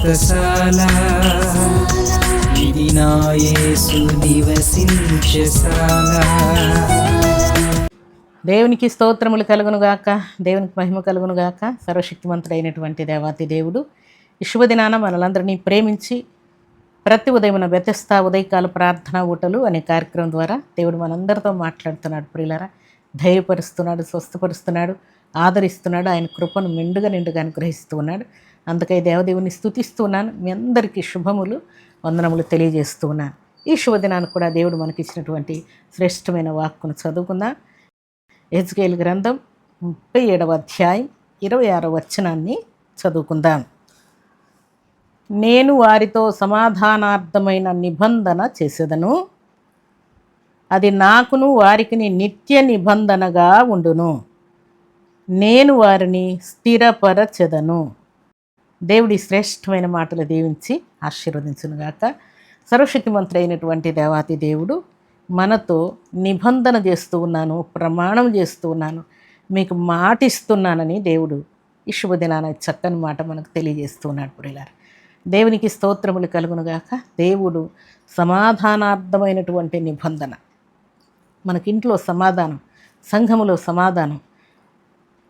వ్రతశాల ఇది నా యేసు నివసించశాల. దేవునికి స్తోత్రములు కలుగునుగాక, దేవునికి మహిమ కలుగునుగాక. సర్వశక్తిమంతుడైనటువంటి దేవాతి దేవుడు ఈ శుభదినాన మనలందరినీ ప్రేమించి ప్రతి ఉదయమున బెతెస్తా ఉదయకాల ప్రార్థన ఊటలు అనే కార్యక్రమం ద్వారా దేవుడు మనందరితో మాట్లాడుతున్నాడు. ప్రియులారా, ధైర్యపరుస్తున్నాడు, స్వస్థపరుస్తున్నాడు, ఆదరిస్తున్నాడు. ఆయన కృపను నిండుగా అనుగ్రహిస్తూ ఉన్నాడు. అందుకై దేవదేవుని స్తుతిస్తూ ఉన్నాను. మీ అందరికీ శుభములు, వందనములు తెలియజేస్తూ ఉన్నాను. ఈ శుభదినాన్ని కూడా దేవుడు మనకిచ్చినటువంటి శ్రేష్టమైన వాక్కును చదువుకుందాం. యెహెజ్కేలు గ్రంథం 37వ అధ్యాయం 26వ వచనాన్ని చదువుకుందాం. నేను వారితో సమాధానార్థమైన నిబంధన చేసేదను, అది నాకును వారికిని నిత్య నిబంధనగా ఉండును. నేను వారిని స్థిరపరచెదను. దేవుడి శ్రేష్టమైన మాటలు దీవించి ఆశీర్వదించునుగాక. సర్వశక్తిమంతుడైనటువంటి దేవాతి దేవుడు మనతో నిబంధన చేస్తూ ఉన్నాను, ప్రమాణం చేస్తూ ఉన్నాను, మీకు మాటిస్తున్నానని దేవుడు ఈ శుభదినాన చక్కని మాట మనకు తెలియజేస్తూ ఉన్నాడు. ప్రియులారా, దేవునికి స్తోత్రములు కలుగునుగాక. దేవుడు సమాధానార్థమైనటువంటి నిబంధన, మనకింట్లో సమాధానం, సంఘములో సమాధానం,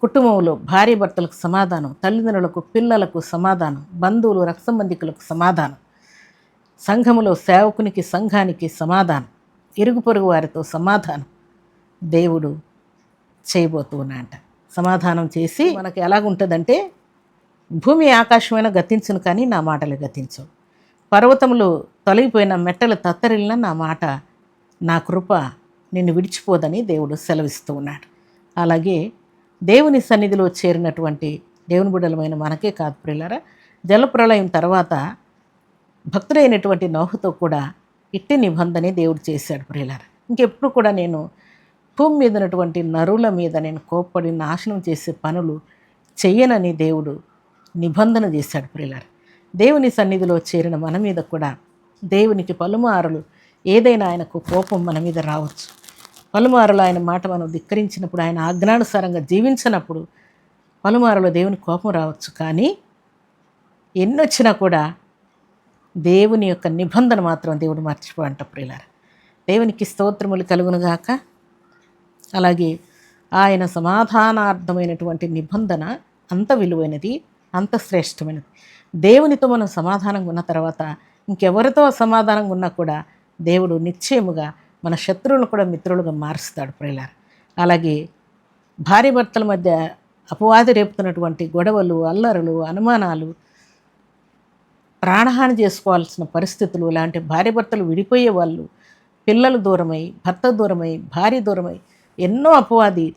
కుటుంబంలో భార్య భర్తలకు సమాధానం, తల్లిదండ్రులకు పిల్లలకు సమాధానం, బంధువులు రక్త సంబంధికులకు సమాధానం, సంఘములో సేవకునికి సంఘానికి సమాధానం, ఇరుగు పొరుగు వారితో సమాధానం దేవుడు చేయబోతూ ఉన్నాడంట. సమాధానం చేసి మనకి ఎలాగుంటుందంటే, భూమి ఆకాశమైన గతించును కానీ నా మాటలు గతించవు, పర్వతములు తొలగిపోయిన మెట్టలు తత్తరిల్లిన నా మాట, నా కృప నిన్ను విడిచిపోదని దేవుడు సెలవిస్తూ ఉన్నాడు. అలాగే దేవుని సన్నిధిలో చేరినటువంటి దేవుని బిడ్డలమైన మనకే కాదు ప్రియులారా, జలప్రళయం తర్వాత భక్తుడైనటువంటి నోహుతో కూడా ఇట్టి నిబంధనే దేవుడు చేశాడు. ప్రియులారా, ఇంకెప్పుడు కూడా నేను భూమి మీద ఉన్నటువంటి నరుల మీద నేను కోప్పడి నాశనం చేసే పనులు చెయ్యనని దేవుడు నిబంధన చేశాడు. ప్రియులారా, దేవుని సన్నిధిలో చేరిన మన మీద కూడా దేవునికి పలుమారులు ఏదైనా ఆయనకు కోపం మన మీద రావచ్చు. పలుమారులు ఆయన మాట మనం ధిక్కరించినప్పుడు, ఆయన ఆజ్ఞానుసారంగా జీవించినప్పుడు పలుమారులు దేవుని కోపం రావచ్చు. కానీ ఎన్నొచ్చినా కూడా దేవుని యొక్క నిబంధన మాత్రం దేవుడు మర్చిపోంట. ప్రియులారా, దేవునికి స్తోత్రములు కలుగునుగాక. అలాగే ఆయన సమాధానార్థమైనటువంటి నిబంధన అంత విలువైనది, అంత శ్రేష్టమైనది. దేవునితో మనం సమాధానంగా ఉన్న తర్వాత ఇంకెవరితో సమాధానంగా ఉన్నా కూడా దేవుడు నిశ్చయముగా మన శత్రువులను కూడా మిత్రులుగా మారుస్తాడు. ప్రియులారా, అలాగే భార్య భర్తల మధ్య అపవాది రేపుతున్నటువంటి గొడవలు, అల్లరులు, అనుమానాలు, ప్రాణహాని చేసుకోవాల్సిన పరిస్థితులు, ఇలాంటి భార్య భర్తలు విడిపోయే వాళ్ళు, పిల్లలు దూరమై, భర్త దూరమై, భార్య దూరమై ఎన్నో అపవాది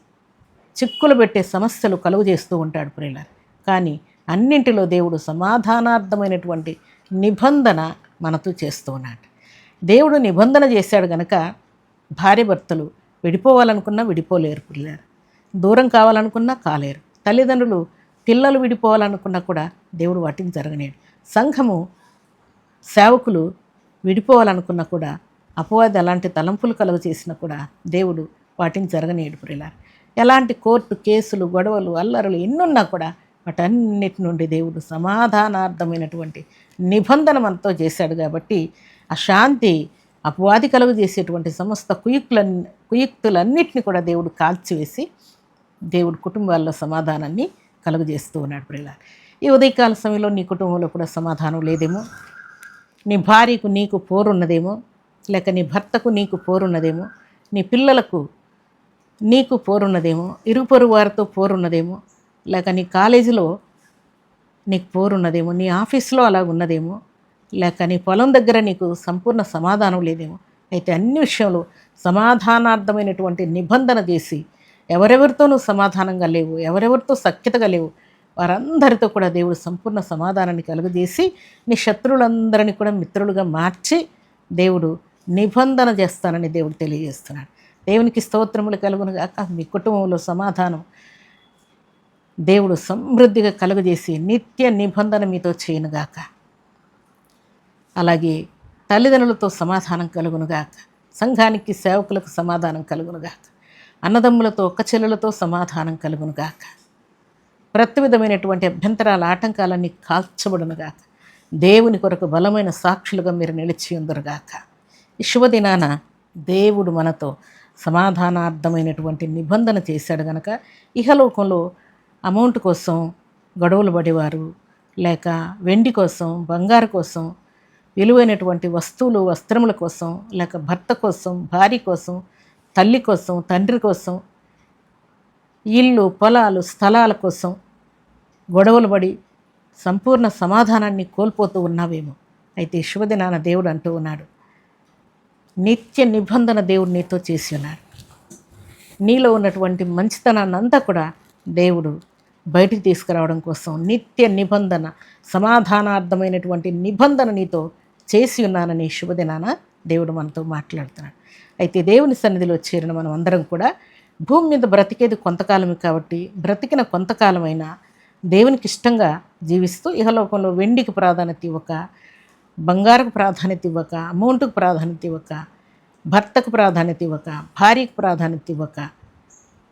చిక్కులు పెట్టే సమస్యలు కలుగు చేస్తూ ఉంటాడు. ప్రియులారా, కానీ అన్నింటిలో దేవుడు సమాధానార్థమైనటువంటి నిబంధన మనతో చేస్తూ ఉన్నాడు. దేవుడు నిబంధన చేశాడు గనక భార్య భర్తలు విడిపోవాలనుకున్నా విడిపోలేరు. ప్రియులారా, దూరం కావాలనుకున్నా కాలేరు. తల్లిదండ్రులు పిల్లలు విడిపోవాలనుకున్నా కూడా దేవుడు వాటిని జరగనేడు. సంఘము సేవకులు విడిపోవాలనుకున్నా కూడా అపవాది అలాంటి తలంపులు కలుగు చేసినా కూడా దేవుడు వాటిని జరగనేడు. ప్రియులారా, ఎలాంటి కోర్టు కేసులు, గొడవలు, అల్లరులు ఎన్నున్నా కూడా వాటన్నిటి నుండి దేవుడు సమాధానార్థమైనటువంటి నిబంధన మనతో చేశాడు. కాబట్టి ఆ శాంతి అపవాది కలుగు చేసేటువంటి సమస్త కుయుక్తులన్నిటిని కూడా దేవుడు కాల్చివేసి దేవుడు కుటుంబాల్లో సమాధానాన్ని కలుగజేస్తూ ఉన్నాడు. ప్రియులారా, ఈ ఉదయకాల సమయంలో నీ కుటుంబంలో కూడా సమాధానం లేదేమో, నీ భార్యకు నీకు పోరున్నదేమో, లేక నీ భర్తకు నీకు పోరున్నదేమో, నీ పిల్లలకు నీకు పోరున్నదేమో, ఇరుగు పొరుగు వారితో పోరున్నదేమో, లేక నీ కాలేజీలో నీకు పోరున్నదేమో, నీ ఆఫీస్లో అలా ఉన్నదేమో, లేక నీ పొలం దగ్గర నీకు సంపూర్ణ సమాధానం లేదేమో. అయితే అన్ని విషయంలో సమాధానార్థమైనటువంటి నిబంధన చేసి ఎవరెవరితోనూ సమాధానంగా లేవు, ఎవరెవరితో సఖ్యతగా లేవు, వారందరితో కూడా దేవుడు సంపూర్ణ సమాధానాన్ని కలుగజేసి నీ శత్రువులందరినీ కూడా మిత్రులుగా మార్చి దేవుడు నిబంధన చేస్తానని దేవుడు తెలియజేస్తున్నాడు. దేవునికి స్తోత్రములు కలుగునుగాక. మీ కుటుంబంలో సమాధానం దేవుడు సమృద్ధిగా కలుగజేసి నిత్య నిబంధన మీతో చేయనుగాక. అలాగే తల్లిదండ్రులతో సమాధానం కలుగునుగాక, సంఘానికి సేవకులకు సమాధానం కలుగునుగాక, అన్నదమ్ములతో ఒక్క చెల్లెలతో సమాధానం కలుగునుగాక, ప్రతి విధమైనటువంటి అభ్యంతరాల ఆటంకాలన్నీ కాల్చబడునుగాక. దేవుని కొరకు బలమైన సాక్షులుగా మీరు నిలిచి ఉందరుగాక. ఈ శుభదినాన దేవుడు మనతో సమాధానార్థమైనటువంటి నిబంధన చేశాడు గనక ఇహలోకంలో అమౌంట్ కోసం గొడవలు పడేవారు, లేక వెండి కోసం, బంగారు కోసం, విలువైనటువంటి వస్తువులు వస్త్రముల కోసం, లేక భర్త కోసం, భార్య కోసం, తల్లి కోసం, తండ్రి కోసం, ఇల్లు పొలాలు స్థలాల కోసం గొడవలు పడి సంపూర్ణ సమాధానాన్ని కోల్పోతూ ఉన్నావేమో. అయితే శుభదినాన దేవుడు అంటూ ఉన్నాడు, నిత్య నిబంధన దేవుడు నీతో చేసి ఉన్నాడు. నీలో ఉన్నటువంటి మంచితనాన్ని అంతా కూడా దేవుడు బయటికి తీసుకురావడం కోసం నిత్య నిబంధన, సమాధానార్థమైనటువంటి నిబంధన నీతో చేసి ఉన్నానని శుభదినాన దేవుడు మనతో మాట్లాడుతున్నాడు. అయితే దేవుని సన్నిధిలో చేరిన మనం అందరం కూడా భూమి మీద బ్రతికేది కొంతకాలమే కాబట్టి బ్రతికిన కొంతకాలమైనా దేవునికి ఇష్టంగా జీవిస్తూ ఇహలోకంలో వెండికి ప్రాధాన్యత ఇవ్వక, బంగారుకు ప్రాధాన్యత ఇవ్వక, అమౌంట్కు ప్రాధాన్యత ఇవ్వక, భర్తకు ప్రాధాన్యత ఇవ్వక, భార్యకు ప్రాధాన్యత ఇవ్వక,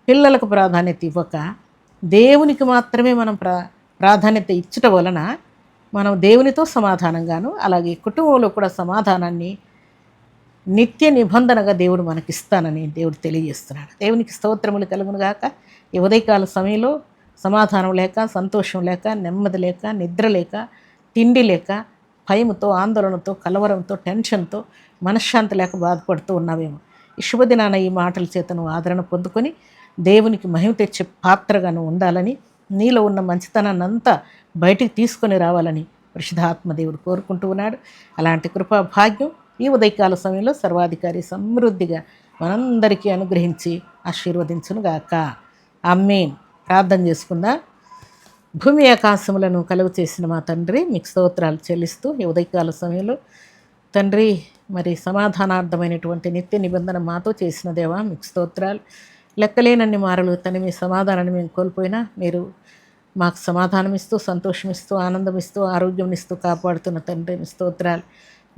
పిల్లలకు ప్రాధాన్యత ఇవ్వక, దేవునికి మాత్రమే మనం ప్రాధాన్యత ఇచ్చట వలన మనం దేవునితో సమాధానంగాను, అలాగే కుటుంబంలో కూడా సమాధానాన్ని నిత్య నిబంధనగా దేవుడు మనకిస్తానని దేవుడు తెలియజేస్తున్నాడు. దేవునికి స్తోత్రములు కలుగును గాక. ఈ ఉదయకాల సమయంలో సమాధానం లేక, సంతోషం లేక, నెమ్మది లేక, నిద్ర లేక, తిండి లేక, భయముతో, ఆందోళనతో, కలవరంతో, టెన్షన్తో, మనశ్శాంతి లేక బాధపడుతూ ఉన్నావేమో. ఈ శుభదినాన ఈ మాటల చేత నువ్వు ఆదరణ పొందుకొని దేవునికి మహిమ తెచ్చే పాత్రగా నువ్వు ఉండాలని, నీలో ఉన్న మంచితనాన్ని అంతా బయటికి తీసుకొని రావాలని పరిశుద్ధాత్మ దేవుడు కోరుకుంటూ ఉన్నాడు. అలాంటి కృపా భాగ్యం ఈ ఉదయకాల సమయంలో సర్వాధికారి సమృద్ధిగా మనందరికీ అనుగ్రహించి ఆశీర్వదించును గాక. ఆమేన్. ప్రార్థన చేసుకుందా. భూమి ఆకాశములను కలుగు చేసిన మా తండ్రి, మీకు స్తోత్రాలు చెల్లిస్తూ ఈ ఉదయకాల సమయంలో తండ్రి, మరి సమాధానార్థమైనటువంటి నిత్య నిబంధన మాతో చేసిన దేవా మీకు స్తోత్రాలు. లెక్కలేనన్ని మారలు మీ సమాధానాన్ని మేము కోల్పోయినా మీరు మాకు సమాధానం ఇస్తూ, సంతోషమిస్తూ, ఆనందం ఇస్తూ, ఆరోగ్యం ఇస్తూ కాపాడుతున్న తండ్రి మీ స్తోత్రాలు.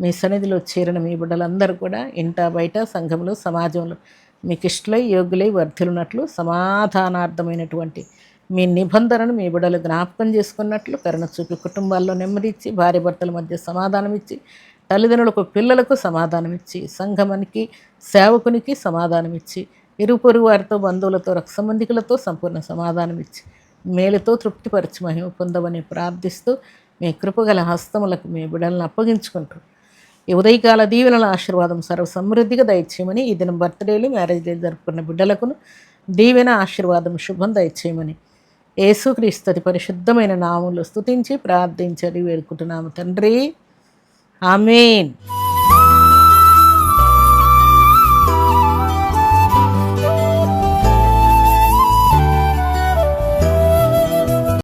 మీ సన్నిధిలో చేరిన మీ బిడ్డలందరూ కూడా ఇంట బయట సంఘంలో సమాజంలో మీకు ఇష్టలై యోగ్యులై వర్ధిల్లున్నట్లు, సమాధానార్థమైనటువంటి మీ నిబంధనను మీ బిడ్డలు జ్ఞాపకం చేసుకున్నట్లు కరుణ చూపి కుటుంబాల్లో నెమ్మది ఇచ్చి, భార్య భర్తల మధ్య సమాధానం ఇచ్చి, తల్లిదండ్రులకు పిల్లలకు సమాధానం ఇచ్చి, సంఘమానికి సేవకునికి సమాధానం ఇచ్చి, ఇరు పొరుగు వారితో బంధువులతో రక్త సంబంధికులతో సంపూర్ణ సమాధానం ఇచ్చి మేలుతో తృప్తిపరిచి మహిమ పొందవని ప్రార్థిస్తూ మీ కృపగల హస్తములకు మీ బిడ్డలను అప్పగించుకుంటూ ఈ ఉదయకాల దీవెనల ఆశీర్వాదం సర్వ సమృద్ధిగా దయచేయమని, ఈ దినం బర్త్డేలు మ్యారేజ్ డేలు జరుపుకున్న బిడ్డలకును దీవెన ఆశీర్వాదం శుభం దయచేయమని యేసుక్రీస్తు అతి పరిశుద్ధమైన నామములో స్తుతించి ప్రార్థించి వేడుకుంటున్నాము తండ్రి. ఆమేన్.